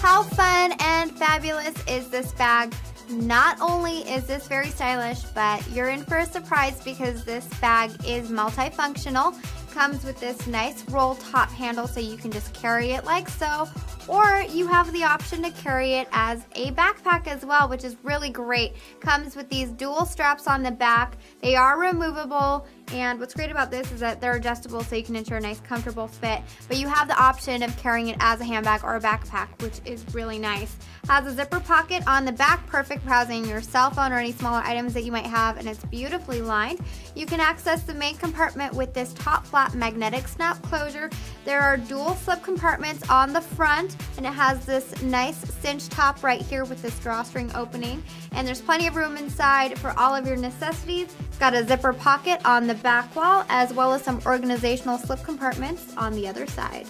how fun and fabulous is this bag? Not only is this very stylish, but you're in for a surprise because this bag is multifunctional. Comes with this nice roll top handle so you can just carry it like so, or you have the option to carry it as a backpack as well, which is really great. Comes with these dual straps on the back. They are removable, and what's great about this is that they're adjustable so you can ensure a nice comfortable fit, but you have the option of carrying it as a handbag or a backpack, which is really nice. Has a zipper pocket on the back, perfect for housing your cell phone or any smaller items that you might have, and it's beautifully lined. You can access the main compartment with this top flap magnetic snap closure. There are dual slip compartments on the front, and it has this nice cinch top right here with this drawstring opening, and there's plenty of room inside for all of your necessities. It's got a zipper pocket on the back wall as well as some organizational slip compartments on the other side.